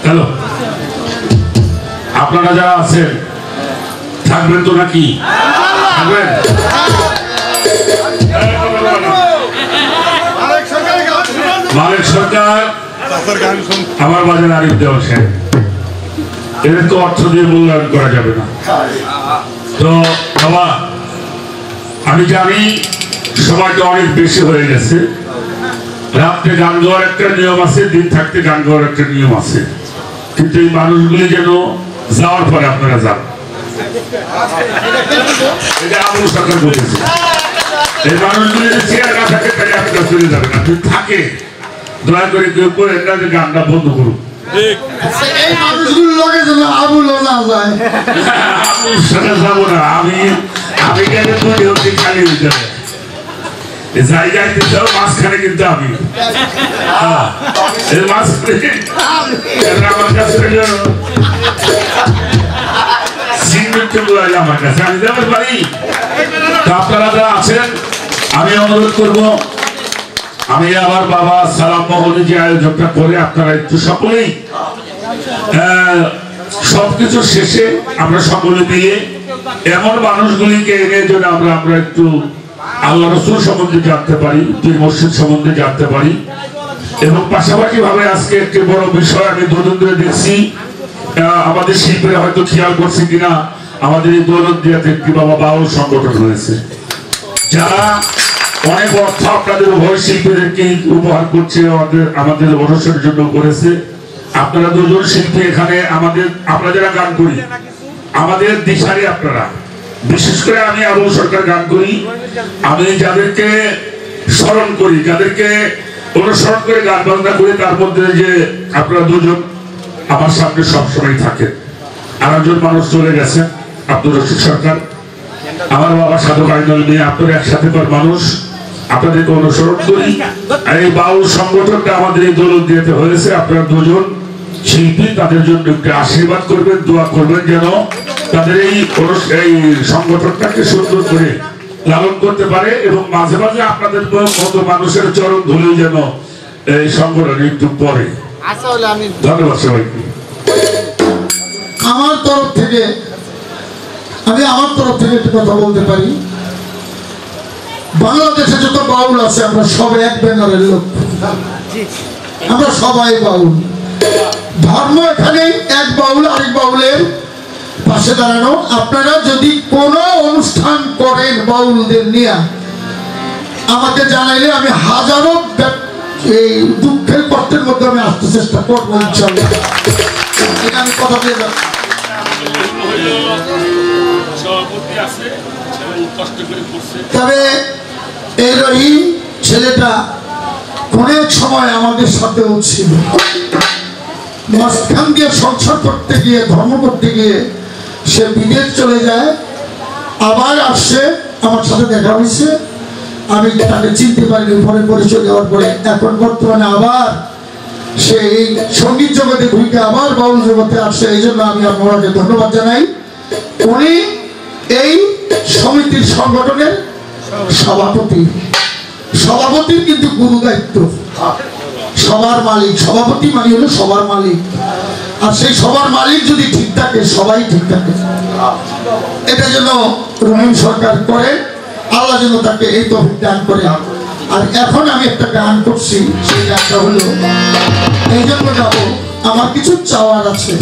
হ্যালো, আপনারা যারা আছেন থাকবেন তো নাকি? থাকবেন? মালিক সরকার, আমার বাজার আরিফ দেওয়া সাহেব, এদের তো অর্থ দিয়ে মূল্যায়ন করা যাবে না। তো বাবা, আমি জানি সময়টা অনেক বেশি হয়ে গেছে। রাত্রে গান গাওয়ার একটা নিয়ম আছে, দিন থাকতে গান গাওয়ার একটা নিয়ম আছে, কিন্তু এই মানুষগুলি যেন যাওয়ার পরে আপনারা যান। এটা আবুল সরকার বলেছে, এই মানুষগুলি যদি চেয়ার না থাকে তাহলে আপনারা চলে যাবেন। আপনি থাকে দয়া করে কেউ করে না যে গানটা বন্ধ করুন। এই মানুষগুলো লোকে যেন আবুল না যায়। আবুল সাথে যাবো না, আমি গেলে তৈরি হতে খালি হয়ে যাবে। জায়গায় দিতে হবে মাঝখানে, কিন্তু আমি মাঝখানে আমার কাছে আমার কাছে আমি যেতে পারি। আপনারা যারা আছেন, আমি অনুরোধ করবো, আমি আবার বাবা সালাম মহলে যে আয়োজনটা করে আপনারা একটু সকলেই সবকিছু শেষে আমরা সকলে দিয়ে এমন মানুষগুলিকে এনে যেন আমরা একটু আল্লাহ রসুল সম্বন্ধে জানতে পারি, পীর মসজিদ সম্বন্ধে জানতে পারি। এবং পাশাপাশি ভাবে আজকে একটি বড় বিষয় আমি দুদিন ধরে দেখছি, আমাদের শিল্পীরা হয়তো খেয়াল করছে কিনা, আমাদের এই দৌলতদিয়াতে একটি বাবা বাউল সংগঠন হয়েছে, যারা অনেক অর্থ আপনাদের উভয় শিল্পীদেরকে উপহার করছে, আমাদের অনুষ্ঠানের জন্য করেছে। আপনারা দুজন শিল্পী এখানে আমরা যারা গান করি, আমাদের দিশারি আপনারা। বিশেষ করে আমি আবুল সরকার গান করি, আমি যাদেরকে স্মরণ করি, যাদেরকে অনুসরণ করে গান বাজনা করি, তার মধ্যে যে আপনারা দুজন আমার সামনে সবসময় থাকেন। আর একজন মানুষ চলে গেছে, আব্দুর রশিদ সরকার, আমার বাবা সাধক আইনুল নিয়ে আপনার একসাথে কর মানুষ, আপনাদেরকে অনুসরণ করি। এই বাউল সংগঠনটা আমাদের এই দৌলতদিয়াতে হয়েছে। আপনারা দুজন শিল্পী, তাদের জন্য একটু আশীর্বাদ করবেন, দোয়া করবেন যেন তাদের এই সংগঠনটাকে সুন্দর করে লালন করতে পারে, এবং মাঝে মাঝে আপনাদের মতো মানুষের চরণ ধুলেও যেন এই সংগঠন একটু পরে। ধন্যবাদ সবাইকে। আমার তরফ থেকে একটু কথা বলতে পারি। বাংলাদেশে যত বাউল আছে আমরা সবাই এক ব্যানারের লোক, আমরা সবাই বাউল। ধর্ম এখানে এক বাউল আরেক বাউলের পাশে দাঁড়ানো। আপনারা যদি কোনো অনুষ্ঠান করেন বাউলদের নিয়ে আমাকে জানাইলে আমি হাজারো এই দুঃখের কষ্টের মধ্যে আমি আসতে চেষ্টা করবো, ইনশাআল্লাহ। এটা আমি কথা দিয়ে যাচ্ছি। তবে এই রহিম ছেলেটা অনেক সময় আমাদের সাথেও ছিল, মাঝখান দিয়ে সংসার করতে গিয়ে, ধর্ম করতে গিয়ে সে বিদেশ চলে যায়, আবার আসছে, আমার সাথে দেখা হয়েছে, আমি তাকে চিনতে পারিনি, পরে পরিচয় দেওয়ার পরে এখন বর্তমানে আবার সে এই সঙ্গীত জগতে ঘুরে আবার বাউল জগতে আসছে। এই জন্য আমি আপনাকে ধন্যবাদ জানাই। উনি এই সমিতির সংগঠনের সভাপতির কিন্তু গুরু দায়িত্ব, সবার মালিক। সভাপতি মানে হলো সবার মালিক, আর সেই সবার মালিক যদি ঠিক থাকে সবাই ঠিক থাকে। এটা যেন রহিম সরকার করে, আল্লাহ যেন তাকে এই তৌফিক দান করে। আর এখন আমি একটা গান করছি, সেই গানটা হলো, এই জন্য গাবো, আমার কিছু চাওয়ার আছে।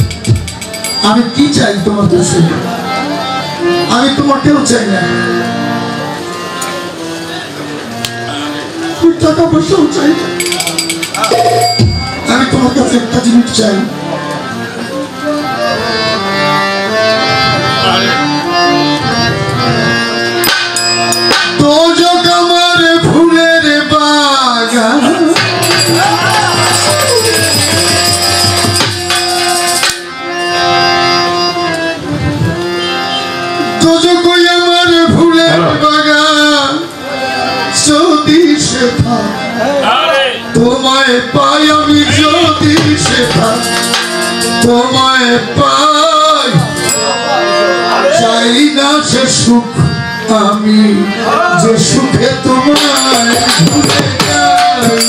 আমি কি চাই তোমার কাছে? আমি তোমাকেও চাই না, টাকা পয়সাও চাই না, আমি তোমার কাছে একটা জিনিস চাই। তো যোগ আমার ফুলের বাগান, তো যোগ আমার ফুলের বাগান, যদি সে তোমায় পাই আমি, যদি সে তোমায় পাই, চাই না সে সুখ আমি যে সুখে তোমার তোমায় ভুলে যাই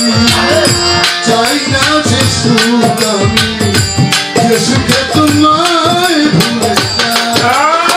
চাই না সে সুখ আমি যে সুখে তোমায় ভুলে যাই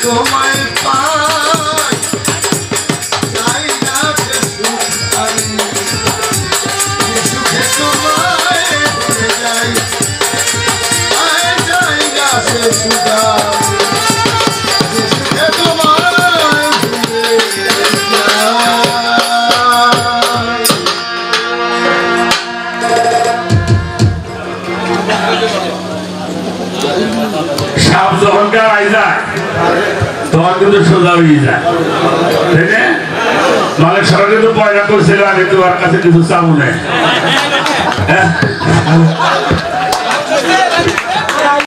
তোমায় পাই চাই না সে সুখ আমি যে সুখে তোমায় ভুলে যাই চাই না সে সুখ আমি যে সুখে তোমায় ভুলে সাপ যখন গাড়াই যায় তখন কিন্তু সোজা হয়ে যায় তাই না? মালিক সরকার কিন্তু পয়লা করছিল আমি তোমার কাছে কিছু চাবো না